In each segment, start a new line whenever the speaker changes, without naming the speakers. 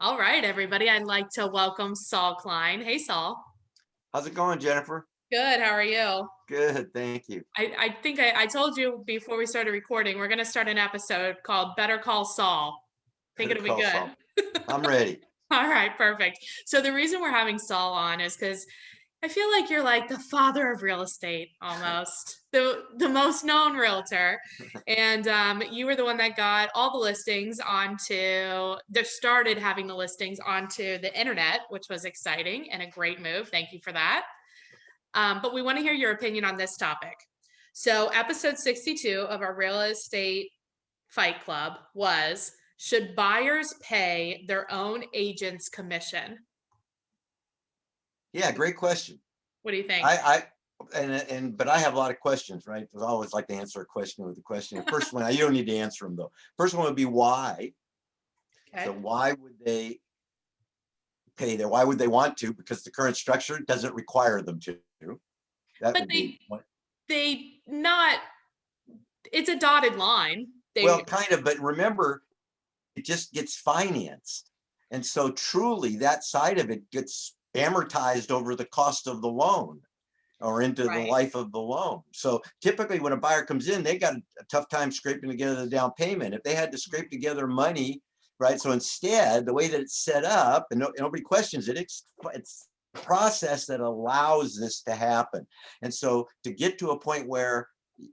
All right, everybody. I'd like to welcome Saul Klein. Hey, Saul.
How's it going, Jennifer?
Good. How are you?
Good, thank you.
I think I told you before we started recording, we're going to start an episode called Better Call Saul. Think
Better
it'll be
call
good.
Saul. I'm ready.
All right, perfect. So the reason we're having Saul on is because I feel like you're like the father of real estate almost, the most known realtor. And you were the one that got all the listings that started having the listings onto the internet, which was exciting and a great move. Thank you for that. But we want to hear your opinion on this topic. So episode 62 of our real estate fight club was, should buyers pay their own agent's commission?
Yeah, great question.
What do you think?
But I have a lot of questions, right? Because I always like to answer a question with a question. The first one, you don't need to answer them though. First one would be why.
Okay.
So why would they pay there? Why would they want to? Because the current structure doesn't require them to. That
But
would be one.
it's a dotted line.
Well, kind of, but remember, it just gets financed. And so truly that side of it gets amortized over the cost of the loan or into the life of the loan. So typically when a buyer comes in, they got a tough time scraping together the down payment. If they had to scrape together money, right? So instead, the way that it's set up, and nobody questions it, it's a process that allows this to happen. And so to get to a point where,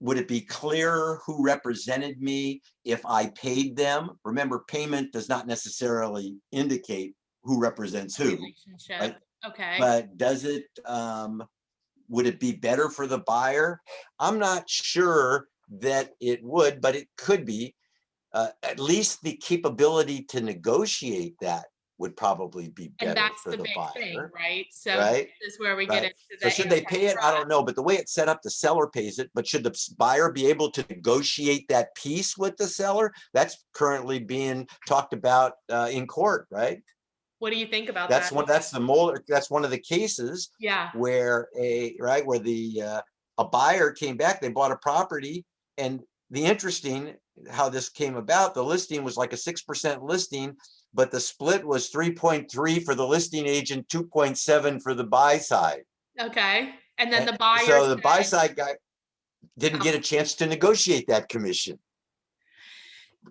would it be clearer who represented me if I paid them? Remember, payment does not necessarily indicate who represents who. Right?
Okay.
But does it, would it be better for the buyer? I'm not sure that it would, but it could be. At least the capability to negotiate that would probably be better for the buyer.
Thing, right? So
right?
This is where we get into
so should they pay it? I don't know, but the way it's set up, the seller pays it. But should the buyer be able to negotiate that piece with the seller? That's currently being talked about in court, right?
What do you think about
That's
that?
That's one of the cases. Where a buyer came back, they bought a property, and the interesting how this came about, the listing was like a 6% listing, but the split was 3.3 for the listing agent, 2.7 for the buy side.
Okay. And then the buyer.
So the buy side guy didn't get a chance to negotiate that commission.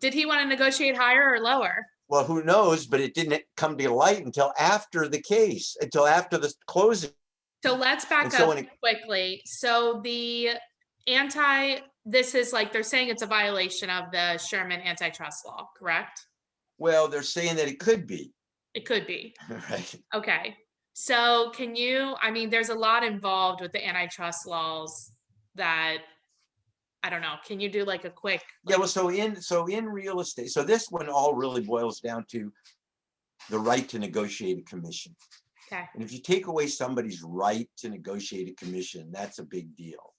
Did he want to negotiate higher or lower?
Well, who knows, but it didn't come to light until after the case, until after the closing.
So let's back up quickly. So this is like, they're saying it's a violation of the Sherman antitrust law, correct?
Well, they're saying that it could be.
It could be.
Right.
Okay. So there's a lot involved with the antitrust laws that, I don't know. Can you do like a quick?
Yeah, well, so in real estate, so this one all really boils down to the right to negotiate a commission.
Okay.
And if you take away somebody's right to negotiate a commission, that's a big deal.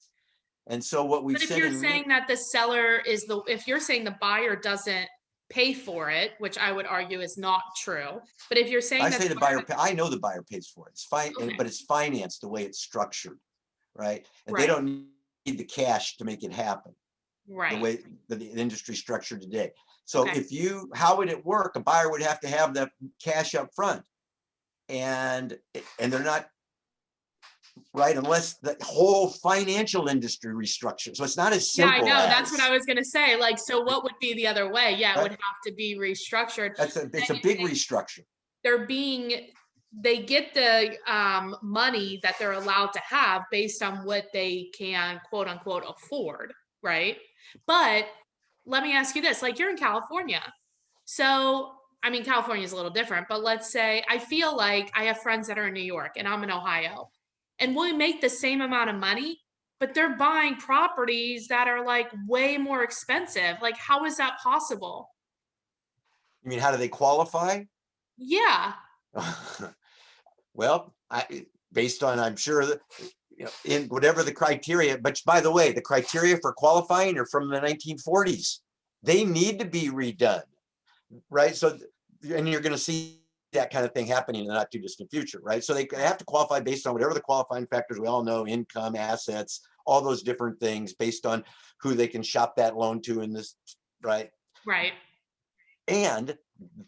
And so what we've said.
But if you're saying that if you're saying the buyer doesn't pay for it, which I would argue is not true. But if you're saying
I know the buyer pays for it. It's fine, but it's financed the way it's structured, right? And they don't need the cash to make it happen.
Right.
The way the industry structured today. So how would it work? A buyer would have to have the cash up front. And they're not right unless the whole financial industry restructures. So it's not as simple.
Yeah, I know. That's what I was going to say. Like, so what would be the other way? Yeah, it would have to be restructured.
It's a big restructure.
They get the money that they're allowed to have based on what they can, quote unquote, afford, right? But let me ask you this, like, you're in California. So, California is a little different, but let's say I feel like I have friends that are in New York and I'm in Ohio, and we make the same amount of money, but they're buying properties that are like way more expensive. Like, how is that possible?
You mean, how do they qualify?
Yeah.
Well, based on, I'm sure that, in whatever the criteria, but by the way, the criteria for qualifying are from the 1940s. They need to be redone, right? So, and you're going to see that kind of thing happening in the not too distant future, right? So they have to qualify based on whatever the qualifying factors we all know, income, assets, all those different things based on who they can shop that loan to in this, right?
Right.
And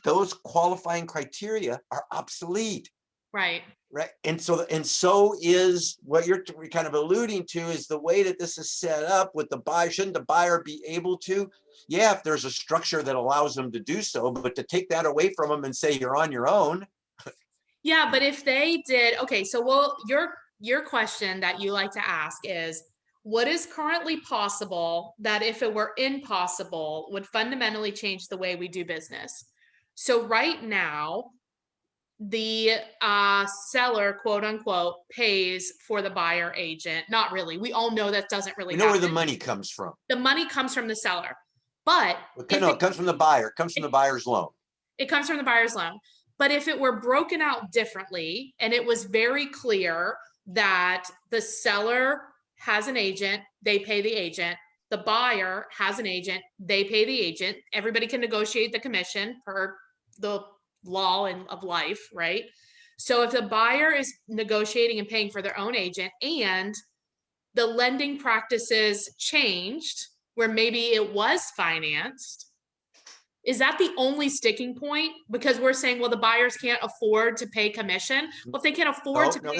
those qualifying criteria are obsolete.
Right.
Right. And so is what you're kind of alluding to is the way that this is set up with the buyer. Shouldn't the buyer be able to? Yeah, if there's a structure that allows them to do so, but to take that away from them and say you're on your own.
Yeah, but if they did, okay, so well, your question that you like to ask is, what is currently possible that if it were impossible would fundamentally change the way we do business? So right now, the seller, quote unquote, pays for the buyer agent. Not really. We all know that doesn't really
We know where
happen.
the money comes from.
The money comes from the seller. But
no, it comes from the buyer. It comes from the buyer's loan.
It comes from the buyer's loan. But if it were broken out differently and it was very clear that the seller has an agent, they pay the agent, the buyer has an agent, they pay the agent, everybody can negotiate the commission per the law of life, right? So if the buyer is negotiating and paying for their own agent and the lending practices changed where maybe it was financed, is that the only sticking point? Because we're saying, well, the buyers can't afford to pay commission. Well, if they can't afford to pay,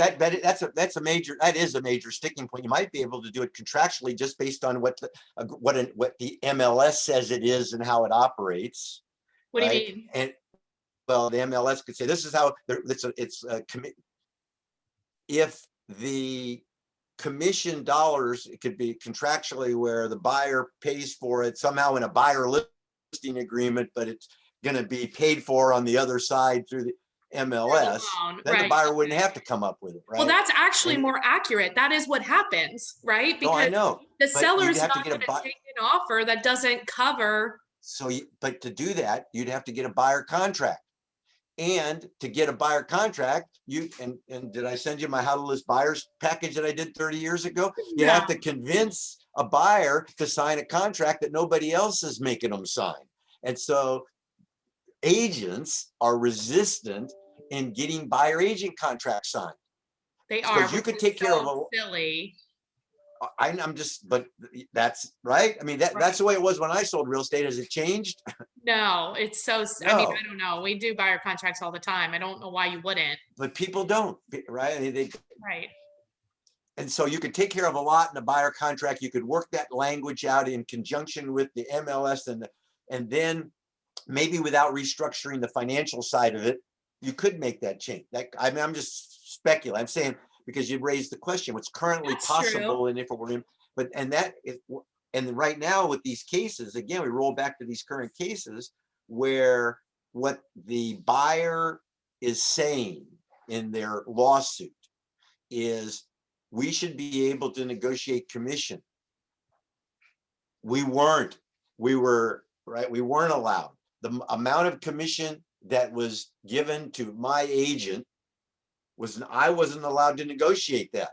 that's a major sticking point. You might be able to do it contractually just based on what the MLS says it is and how it operates.
What do you mean?
And well, the MLS could say this is how if the commission dollars, it could be contractually where the buyer pays for it somehow in a buyer listing agreement, but it's going to be paid for on the other side through the MLS, then the buyer wouldn't have to come up with it, right?
Well, that's actually more accurate. That is what happens, right? Because
I know.
The seller's not going to take an offer that doesn't cover.
So, but to do that, you'd have to get a buyer contract. And to get a buyer contract, and did I send you my How to List Buyers package that I did 30 years ago? You have to convince a buyer to sign a contract that nobody else is making them sign. And so agents are resistant in getting buyer agent contracts signed.
They are.
Because you could take care of
silly.
I'm just, but that's right. I mean, that's the way it was when I sold real estate. Has it changed?
No, it's so, I mean, I don't know. We do buyer contracts all the time. I don't know why you wouldn't.
But people don't, right? I mean,
right.
And so you could take care of a lot in a buyer contract. You could work that language out in conjunction with the MLS and then maybe without restructuring the financial side of it, you could make that change. I mean, I'm just speculating. I'm saying, because you raised the question, what's currently possible, true. And if it were in, and right now with these cases, again, we roll back to these current cases where what the buyer is saying in their lawsuit is we should be able to negotiate commission. We weren't allowed. The amount of commission that was given to my agent I wasn't allowed to negotiate that.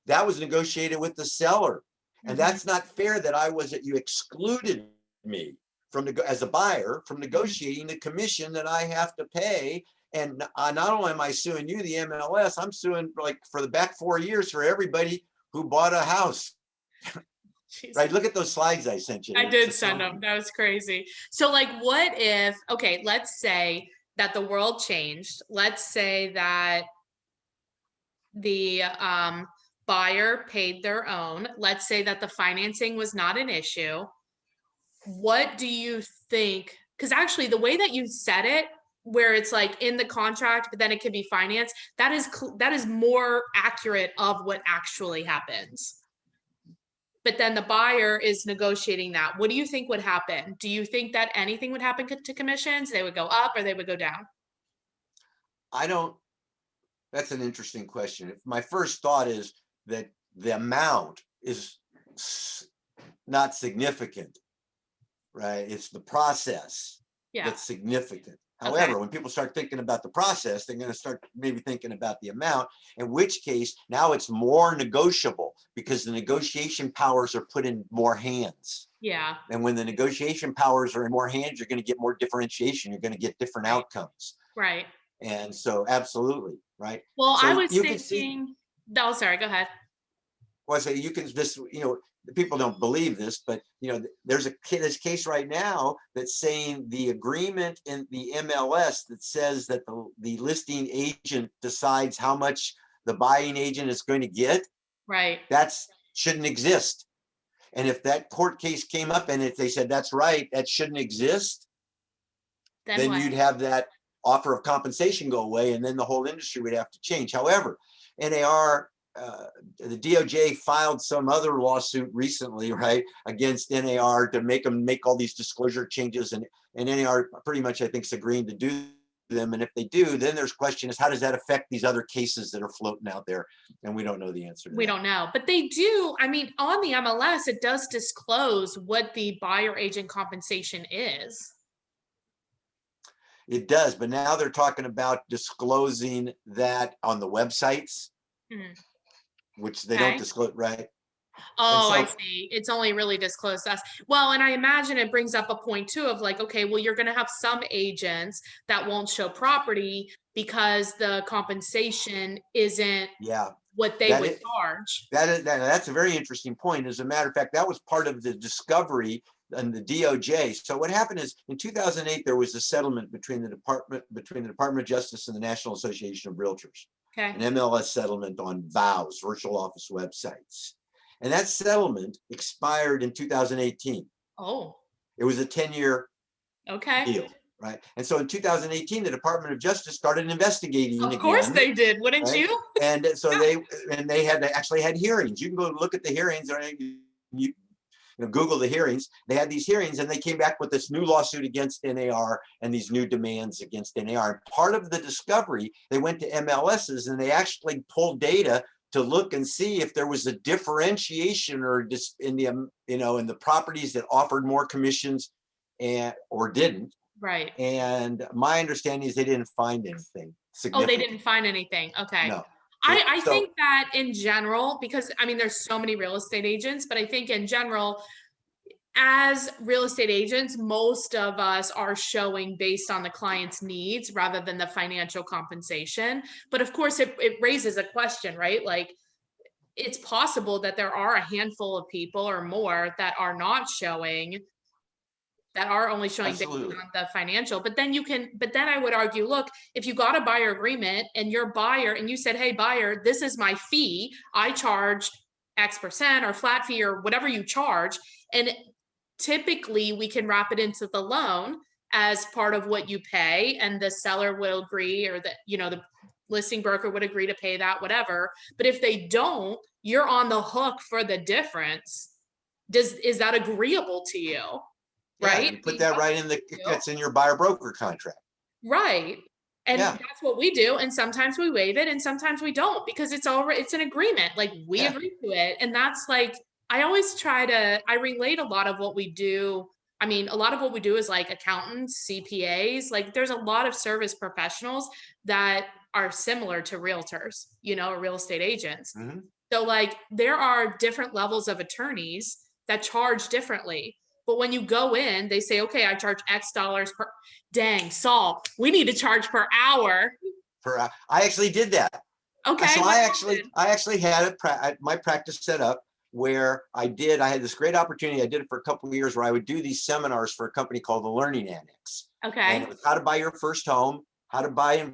That was negotiated with the seller. And that's not fair that you excluded me from as a buyer from negotiating the commission that I have to pay. And not only am I suing you, the MLS, I'm suing like for the back 4 years for everybody who bought a house. Right. Look at those slides I sent you.
I did send them. That was crazy. So like, what if, okay, let's say that the world changed. Let's say that the buyer paid their own. Let's say that the financing was not an issue. What do you think? Because actually the way that you said it, where it's like in the contract, but then it can be financed, that is more accurate of what actually happens. But then the buyer is negotiating that. What do you think would happen? Do you think that anything would happen to commissions? They would go up or they would go down?
That's an interesting question. My first thought is that the amount is not significant, right? It's the process that's significant. However, when people start thinking about the process, they're going to start maybe thinking about the amount, in which case now it's more negotiable because the negotiation powers are put in more hands.
Yeah.
And when the negotiation powers are in more hands, you're going to get more differentiation. You're going to get different outcomes.
Right.
And so absolutely, right?
Well,
so
I was thinking, sorry, go ahead.
Well, I say you can just, people don't believe this, but there's this case right now that's saying the agreement in the MLS that says that the listing agent decides how much the buying agent is going to get,
right,
that's shouldn't exist. And if that court case came up and if they said that's right, that shouldn't exist, then
what?
you'd have that offer of compensation go away, and then the whole industry would have to change. However, NAR, the DOJ filed some other lawsuit recently, right, against NAR to make them make all these disclosure changes, and NAR pretty much, I think, is agreeing to do them. And if they do, then there's question is how does that affect these other cases that are floating out there? And we don't know the answer to
We
that.
don't know, but they do. I mean, on the MLS, it does disclose what the buyer agent compensation is.
It does, but now they're talking about disclosing that on the websites, which they don't disclose, right?
Oh, I see. It's only really disclosed to us. Well, and I imagine it brings up a point too of like, okay, well, you're going to have some agents that won't show property because the compensation isn't what they would charge.
That's a very interesting point. As a matter of fact, that was part of the discovery and the DOJ. So what happened is in 2008, there was a settlement between the Department of Justice and the National Association of Realtors, an MLS settlement on VOWs, virtual office websites. And that settlement expired in 2018.
Oh.
It was a 10-year deal, right? And so in 2018, the Department of Justice started investigating again.
Of course they did, wouldn't you?
And so they actually had hearings. You can go look at the hearings, or you Google the hearings. They had these hearings, and they came back with this new lawsuit against NAR and these new demands against NAR. And part of the discovery, they went to MLSs and they actually pulled data to look and see if there was a differentiation or just in the in the properties that offered more commissions or didn't.
Right.
And my understanding is they didn't find anything significant.
Oh, they didn't find anything. Okay. No. I think that in general, because I mean, there's so many real estate agents, but I think in general, as real estate agents, most of us are showing based on the client's needs rather than the financial compensation. But of course, it raises a question, right? Like, it's possible that there are a handful of people or more that are not showing, that are only showing based on the financial. But then I would argue, look, if you got a buyer agreement and your buyer, and you said, hey, buyer, this is my fee, I charge X% or flat fee or whatever you charge. And typically we can wrap it into the loan as part of what you pay, and the seller will agree, or that, the listing broker would agree to pay that, whatever. But if they don't, you're on the hook for the difference. Is that agreeable to you? Right?
You put that right in that's in your buyer broker contract.
Right. And that's what we do. And sometimes we waive it and sometimes we don't, because it's an agreement. Like, we agree to it. And that's like, I relate a lot of what we do. I mean, a lot of what we do is like accountants, CPAs, like there's a lot of service professionals that are similar to realtors, or real estate agents. Mm-hmm. So like, there are different levels of attorneys that charge differently. But when you go in, they say, okay, I charge X dollars per, dang, Saul, we need to charge per hour.
I actually did that.
Okay.
So I actually had my practice set up where I had this great opportunity. I did it for a couple of years where I would do these seminars for a company called the Learning Annex.
Okay.
And it was how to buy your first home, how to buy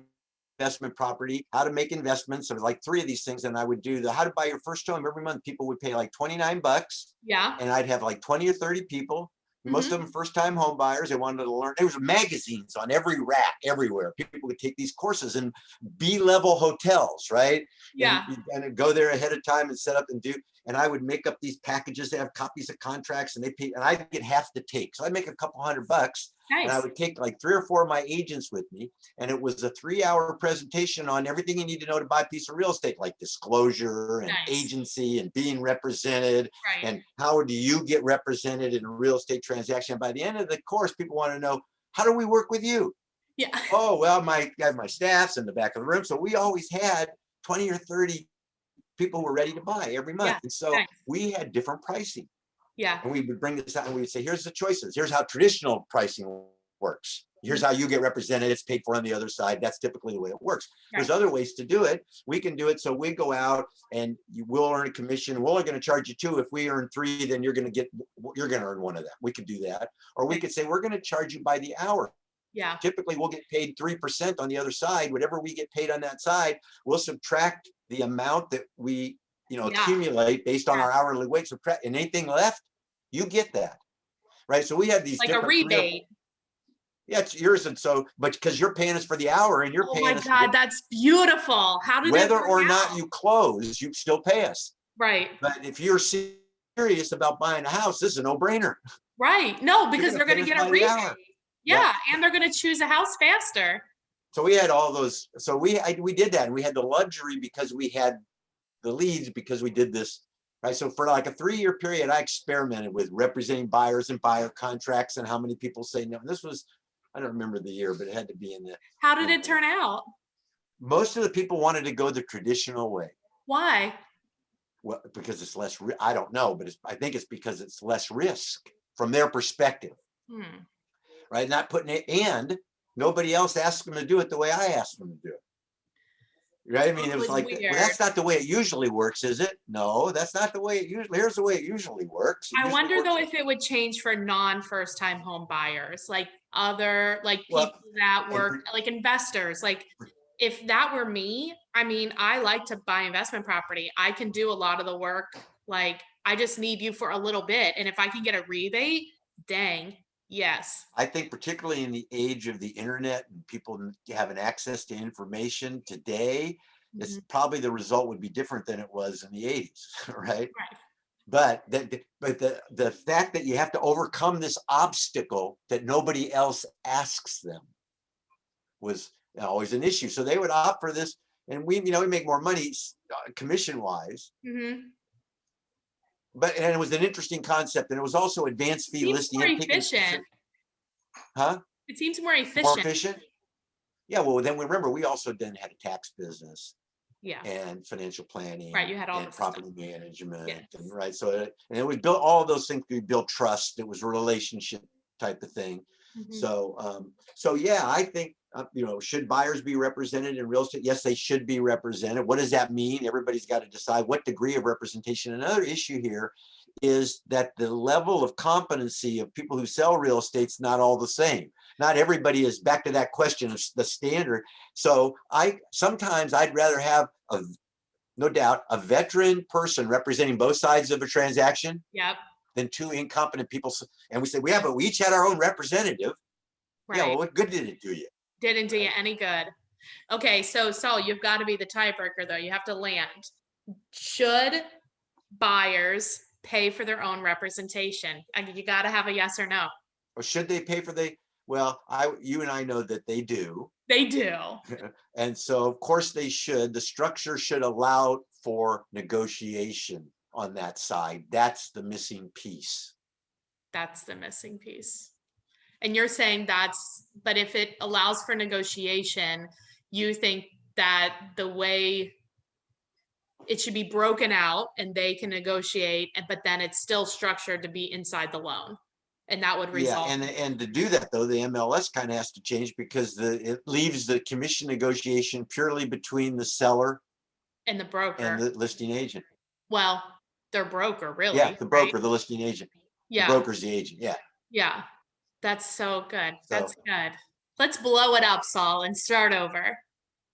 investment property, how to make investments. There was like 3 of these things. And I would do the how to buy your first home every month. People would pay like $29.
Yeah.
And I'd have like 20 or 30 people. Most of them first-time home buyers. They wanted to learn. There was magazines on every rack everywhere. People would take these courses in B-level hotels, right?
Yeah.
And go there ahead of time and set up and do. And I would make up these packages. They have copies of contracts, and they pay. And I'd get half the take. So I'd make a couple $100. Nice. And I would take like 3 or 4 of my agents with me. And it was a 3-hour presentation on everything you need to know to buy a piece of real estate, like disclosure and agency and being represented. Right. And how do you get represented in a real estate transaction? By the end of the course, people want to know, how do we work with you?
Yeah.
Oh, well, I have my staff's in the back of the room. So we always had 20 or 30 people who were ready to buy every month. And so we had different pricing.
Yeah.
And we would bring this out and we would say, here's the choices. Here's how traditional pricing works. Here's how you get represented. It's paid for on the other side. That's typically the way it works.
Right.
There's other ways to do it. We can do it. So we go out and you will earn a commission. We're only going to charge you 2. If we earn 3, then you're going to earn 1 of that. We could do that. Or we could say, we're going to charge you by the hour.
Yeah.
Typically we'll get paid 3% on the other side. Whatever we get paid on that side, we'll subtract the amount that we, accumulate based on our hourly wage. And anything left, you get that. Right. So we have these
like a rebate.
Yeah, it's yours. And so, but because you're paying us for the hour and you're paying us.
Oh my God, that's beautiful. How did
whether or not you close, you still pay us.
Right.
But if you're serious about buying a house, this is a no-brainer.
Right. No, because they're going to get a rebate. Yeah. And they're going to choose a house faster.
So we had all those. So we did that. And we had the luxury because we had the leads because we did this. Right. So for like a 3-year period, I experimented with representing buyers and buyer contracts and how many people say no. And this was, I don't remember the year, but it had to be in the.
How did it turn out?
Most of the people wanted to go the traditional way.
Why?
Well, because it's less, I don't know, but I think it's because it's less risk from their perspective. Right. Not putting it, and nobody else asked them to do it the way I asked them to do it. Right. I mean, it was like, well, that's not the way it usually works, is it? No, that's not the way it usually, here's the way it usually works.
I wonder though if it would change for non-first time home buyers, like people that work, like investors. Like if that were me, I mean, I like to buy investment property. I can do a lot of the work. Like I just need you for a little bit. And if I can get a rebate, dang. Yes.
I think particularly in the age of the internet and people having access to information today, it's probably the result would be different than it was in the 80s, right? But the fact that you have to overcome this obstacle that nobody else asks them was always an issue. So they would opt for this, and we make more money commission wise. And it was an interesting concept, and it was also advanced fee listing.
More efficient.
Huh?
It seems more efficient.
More efficient? Yeah, well, then remember, we also then had a tax business.
Yeah.
And financial planning.
Right, you had all
and property management.
Yes.
And right, so it was built, all of those things. We built trust. It was a relationship type of thing. So yeah, I think should buyers be represented in real estate? Yes, they should be represented. What does that mean? Everybody's got to decide what degree of representation. Another issue here is that the level of competency of people who sell real estate's not all the same. Not everybody is, back to that question of the standard. So sometimes I'd rather have no doubt a veteran person representing both sides of a transaction.
Yep.
Than 2 incompetent people. And we said, we each had our own representative. Right. Yeah, well, what good did it do you?
Didn't do you any good. Okay, so Saul, you've got to be the tiebreaker though. You have to land. Should buyers pay for their own representation? You got to have a yes or no.
Or should they pay for well, you and I know that they do.
They do.
And so of course they should. The structure should allow for negotiation on that side. That's the missing piece.
That's the missing piece. And you're saying but if it allows for negotiation, you think that the way it should be broken out and they can negotiate, but then it's still structured to be inside the loan. And that would result.
Yeah, and to do that though, the MLS kind of has to change because it leaves the commission negotiation purely between the seller
and the broker
and the listing agent.
Well, their broker, really.
Yeah, the broker, right? The listing agent. Yeah. The broker's the agent. Yeah.
Yeah. That's so good. That's good. Let's blow it up, Saul, and start over.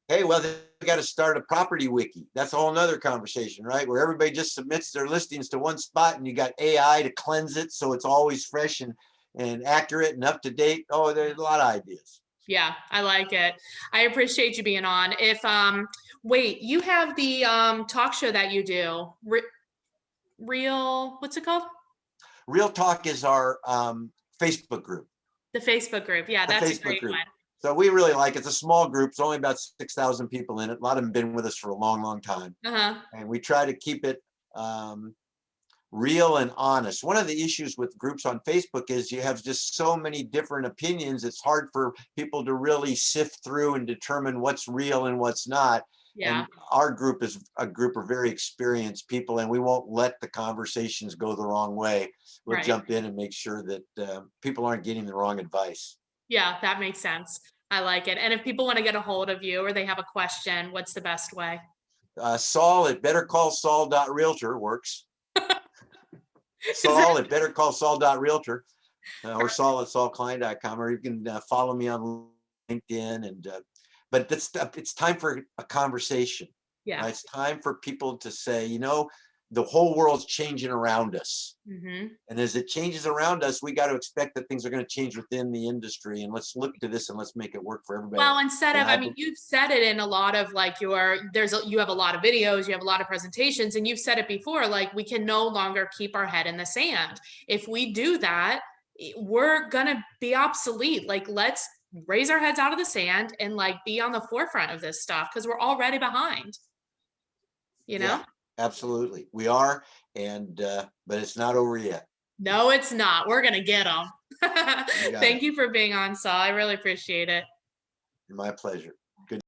Hey, well, they got to start a property wiki. That's a whole nother conversation, right? Where everybody just submits their listings to one spot and you got AI to cleanse it so it's always fresh and accurate and up to date. Oh, there's a lot of ideas.
Yeah, I like it. I appreciate you being on. If wait, you have the talk show that you do. What's it called?
Real Talk is our Facebook group.
The Facebook group. Yeah, that's a great one.
So we really like it. It's a small group. It's only about 6,000 people in it. A lot of them have been with us for a long, long time. And we try to keep it real and honest. One of the issues with groups on Facebook is you have just so many different opinions. It's hard for people to really sift through and determine what's real and what's not. Yeah. And our group is a group of very experienced people, and we won't let the conversations go the wrong way. We'll jump in and make sure that people aren't getting the wrong advice.
Yeah, that makes sense. I like it. And if people want to get a hold of you or they have a question, what's the best way?
Saul at BetterCallSaul.Realtor works.
Is there
Saul at BetterCallSaul.Realtor, or Saul at saulklein.com, or you can follow me on LinkedIn. And but it's time for a conversation.
yeah.
It's time for people to say, the whole world's changing around us.
Hmm.
And as it changes around us, we got to expect that things are going to change within the industry. And let's look to this and let's make it work for everybody.
Well, instead
And
of, I mean, you've said it in a lot of like you have a lot of videos, you have a lot of presentations, and you've said it before, like we can no longer keep our head in the sand. If we do that, we're gonna be obsolete. Like, let's raise our heads out of the sand and like be on the forefront of this stuff because we're already behind, you
yeah,
know?
absolutely. We are. And, but it's not over yet.
No, it's not. We're gonna get them.
You got it.
Thank you for being on, Saul. I really appreciate it.
My pleasure.